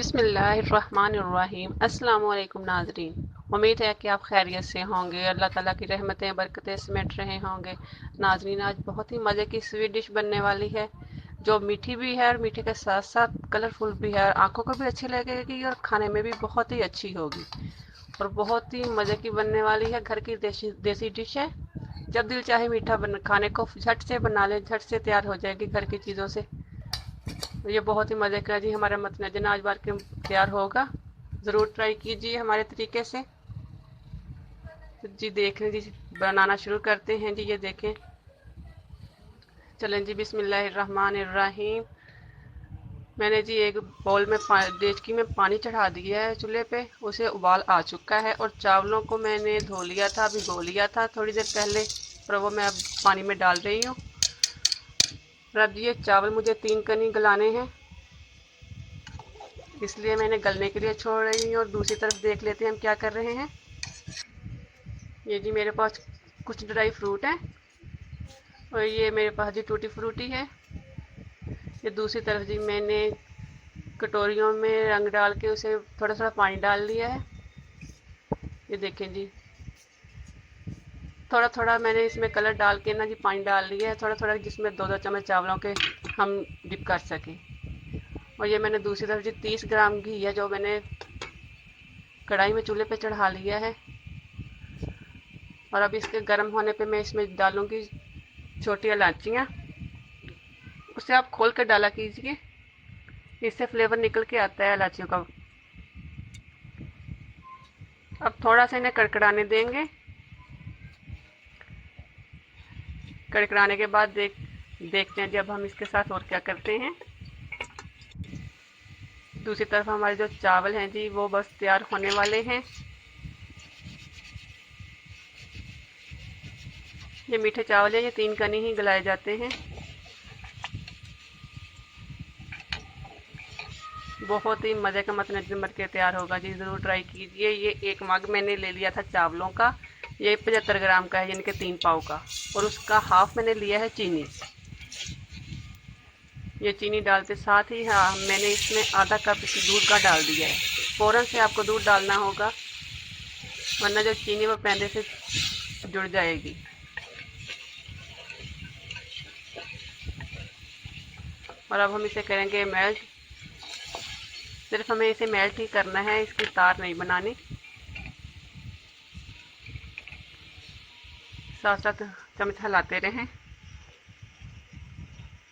बिस्मिल्लाहिर्रहमानिर्रहीम। अस्सलाम वालेकुम नाज़रीन, उम्मीद है कि आप खैरियत से होंगे। अल्लाह ताला की रहमतें बरकतें समेट रहे होंगे। नाज़रीन, आज बहुत ही मज़े की स्वीट डिश बनने वाली है जो मीठी भी है और मीठे के साथ साथ कलरफुल भी है और आंखों को भी अच्छी लगेगी और खाने में भी बहुत ही अच्छी होगी और बहुत ही मज़े की बनने वाली है। घर की देसी देसी डिश है। जब दिल चाहे मीठा खाने को झट से बना ले, झट से तैयार हो जाएगी घर की चीज़ों से। ये बहुत ही मज़े का जी हमारा मतनजन आज बार के तैयार होगा। ज़रूर ट्राई कीजिए हमारे तरीके से। तो जी देख लें जी, बनाना शुरू करते हैं जी। ये देखें, चलें जी, बिस्मिल्लाहिर्रहमानिर्रहीम। मैंने जी एक बाउल में डेचकी में पानी चढ़ा दिया है चूल्हे पे, उसे उबाल आ चुका है और चावलों को मैंने धो लिया था, भिगो लिया था थोड़ी देर पहले, और वो मैं अब पानी में डाल रही हूँ। और अब ये चावल मुझे 3 कनी गलाने हैं, इसलिए मैंने गलने के लिए छोड़ रही हूँ। और दूसरी तरफ देख लेते हैं हम क्या कर रहे हैं। ये जी मेरे पास कुछ ड्राई फ्रूट है और ये मेरे पास जी टूटी फ्रूटी है। ये दूसरी तरफ जी मैंने कटोरियों में रंग डाल के उसे थोड़ा थोड़ा पानी डाल लिया है। ये देखें जी, थोड़ा थोड़ा मैंने इसमें कलर डाल के ना जी पानी डाल लिया है, थोड़ा थोड़ा, जिसमें 2-2 चम्मच चावलों के हम डिप कर सकें। और ये मैंने दूसरी तरफ जी 30 ग्राम घी है जो मैंने कढ़ाई में चूल्हे पे चढ़ा लिया है। और अब इसके गर्म होने पे मैं इसमें डालूंगी छोटी इलायचियाँ। उसे आप खोल कर डाला कीजिए, इससे फ्लेवर निकल के आता है इलायचियों का। अब थोड़ा सा इन्हें कड़कड़ाने देंगे। कड़कड़ाने के बाद देखते हैं जब हम इसके साथ और क्या करते हैं। दूसरी तरफ हमारे जो चावल हैं जी वो बस तैयार होने वाले हैं। ये मीठे चावल है, ये 3 कनी ही गलाए जाते हैं। बहुत ही मज़े का मतनजम बन के तैयार होगा जी, ज़रूर ट्राई कीजिए। ये एक मग मैंने ले लिया था चावलों का, ये 75 ग्राम का है, यानी कि 3 पाव का। और उसका हाफ मैंने लिया है चीनी। ये चीनी डालते साथ ही हाँ मैंने इसमें आधा कप दूध का डाल दिया है। फ़ौरन से आपको दूध डालना होगा, वरना जो चीनी वो पहले से जुड़ जाएगी। और अब हम इसे करेंगे मेल्ट। सिर्फ हमें इसे मेल्ट ही करना है, इसकी तार नहीं बनानी। साथ साथ चम्मच हिलाते रहें।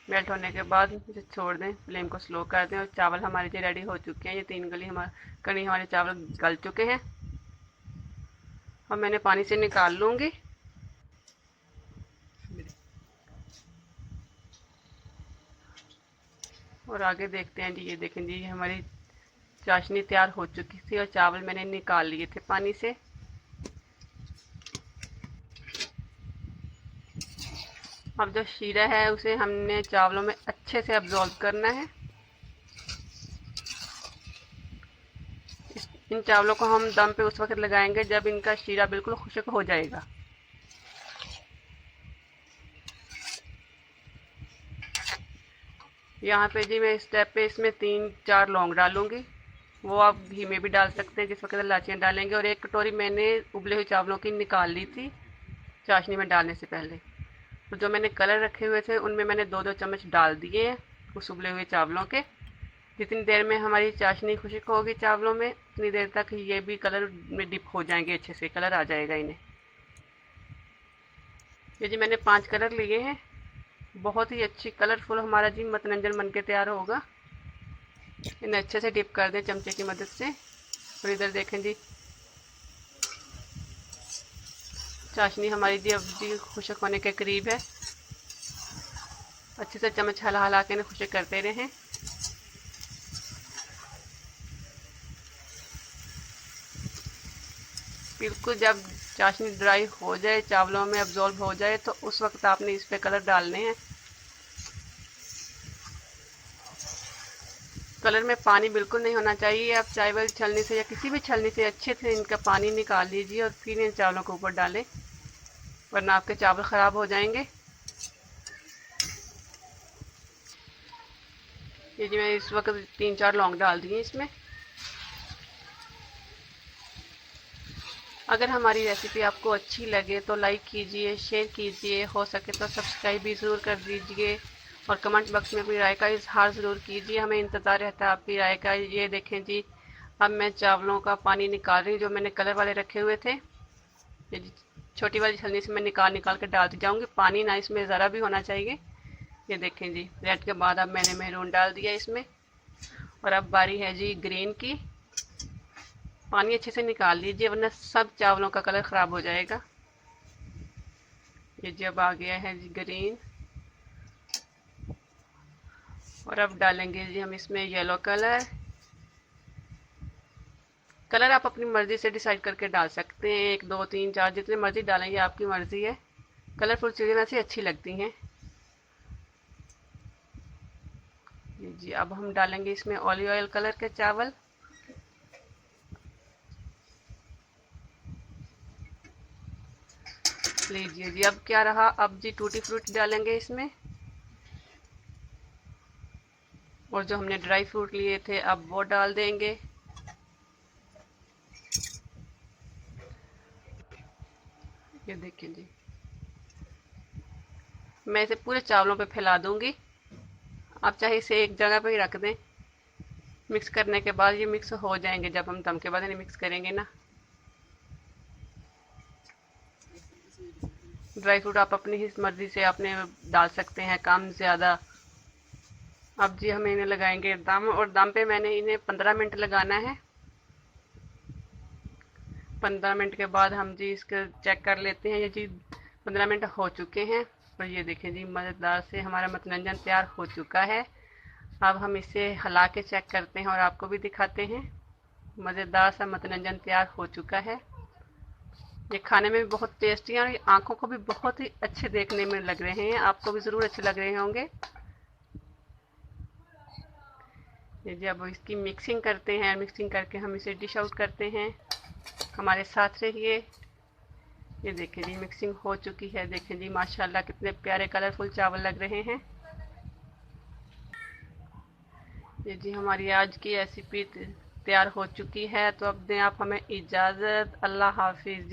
मेल्ट होने के बाद इसे छोड़ दें, फ्लेम को स्लो कर दें। और चावल हमारे जो रेडी हो चुके हैं, ये 3 कड़ी हमारे चावल गल चुके हैं। और मैंने पानी से निकाल लूँगी। और आगे देखते हैं जी। ये देखें जी, हमारी चाशनी तैयार हो चुकी थी और चावल मैंने निकाल लिए थे पानी से। अब जो शीरा है उसे हमने चावलों में अच्छे से अब्जॉर्ब करना है। इन चावलों को हम दम पे उस वक्त लगाएंगे जब इनका शीरा बिल्कुल खुश्क हो जाएगा। यहाँ पे जी मैं इस स्टेप पे इसमें 3-4 लौंग डालूंगी। वो आप घी में भी डाल सकते हैं जिस वक्त इलायचियाँ डालेंगे। और एक कटोरी मैंने उबले हुए चावलों की निकाल ली थी चाशनी में डालने से पहले। तो जो मैंने कलर रखे हुए थे उनमें मैंने 2-2 चम्मच डाल दिए हैं उस उबले हुए चावलों के। जितनी देर में हमारी चाशनी खुश्क होगी चावलों में, उतनी देर तक ये भी कलर में डिप हो जाएंगे, अच्छे से कलर आ जाएगा इन्हें। ये जी मैंने 5 कलर लिए हैं। बहुत ही अच्छी कलरफुल हमारा जी मतनंजन बन के तैयार होगा। इन्हें अच्छे से डिप कर दें चमचे की मदद से। और इधर देखें जी, चाशनी हमारी जी अब जी खुश्क होने के करीब है। अच्छे से चम्मच हिला हिला के इन्हें खुश्क करते रहें। बिल्कुल जब चाशनी ड्राई हो जाए, चावलों में अब्जॉर्ब हो जाए, तो उस वक्त आपने इस पे कलर डालने हैं। कलर में पानी बिल्कुल नहीं होना चाहिए। आप चावल छलनी से या किसी भी छलनी से अच्छे से इनका पानी निकाल लीजिए और फिर इन चावलों के ऊपर डालें, वरना आपके चावल ख़राब हो जाएंगे। ये जी मैं इस वक्त 3-4 लौंग डाल दिए इसमें। अगर हमारी रेसिपी आपको अच्छी लगे तो लाइक कीजिए, शेयर कीजिए, हो सके तो सब्सक्राइब भी ज़रूर कर दीजिए और कमेंट बॉक्स में अपनी राय का इजहार ज़रूर कीजिए। हमें इंतज़ार रहता है आपकी राय का। ये देखें जी, अब मैं चावलों का पानी निकाल रही हूँ जो मैंने कलर वाले रखे हुए थे। ये जी छोटी वाली छलनी से मैं निकाल निकाल कर डालती जाऊँगी। पानी ना इसमें ज़रा भी होना चाहिए। ये देखें जी, रेड के बाद अब मैंने मेहरून डाल दिया इसमें। और अब बारी है जी ग्रीन की। पानी अच्छे से निकाल लीजिए वरना सब चावलों का कलर ख़राब हो जाएगा। ये जी अब आ गया है जी ग्रीन। और अब डालेंगे जी हम इसमें येलो कलर। कलर आप अपनी मर्ज़ी से डिसाइड करके डाल सकते हैं, 1 2 3 4 जितने मर्ज़ी डालें, ये आपकी मर्ज़ी है। कलरफुल चीज़ें वैसे अच्छी लगती हैं। ये जी अब हम डालेंगे इसमें ऑलिव ऑयल कलर के चावल। लीजिए जी, अब क्या रहा, अब जी टूटी फ्रूटी डालेंगे इसमें। और जो हमने ड्राई फ्रूट लिए थे अब वो डाल देंगे। ये देखिए जी, मैं इसे पूरे चावलों पे फैला दूंगी। आप चाहे इसे एक जगह पे ही रख दें। मिक्स करने के बाद ये मिक्स हो जाएंगे, जब हम दम के बाद इन्हें मिक्स करेंगे ना। ड्राई फ्रूट आप अपनी ही मर्ज़ी से अपने डाल सकते हैं, कम ज़्यादा। अब जी हम इन्हें लगाएंगे दम, और दम पे मैंने इन्हें 15 मिनट लगाना है। 15 मिनट के बाद हम जी इसका चेक कर लेते हैं। ये जी 15 मिनट हो चुके हैं और ये देखें जी मज़ेदार से हमारा मतरंजन तैयार हो चुका है। अब हम इसे हिला के चेक करते हैं और आपको भी दिखाते हैं। मज़ेदार सा मतरंजन तैयार हो चुका है। ये खाने में भी बहुत टेस्टी है और ये आँखों को भी बहुत ही अच्छे देखने में लग रहे हैं। आपको भी ज़रूर अच्छे लग रहे होंगे। ये जब इसकी मिक्सिंग करते हैं, मिक्सिंग करके हम इसे डिश आउट करते हैं। हमारे साथ रहिए। ये देखें जी मिक्सिंग हो चुकी है। देखें जी माशाल्लाह कितने प्यारे कलरफुल चावल लग रहे हैं। ये जी हमारी आज की रेसिपी तैयार हो चुकी है। तो अब दें आप हमें इजाज़त। अल्लाह हाफिज़।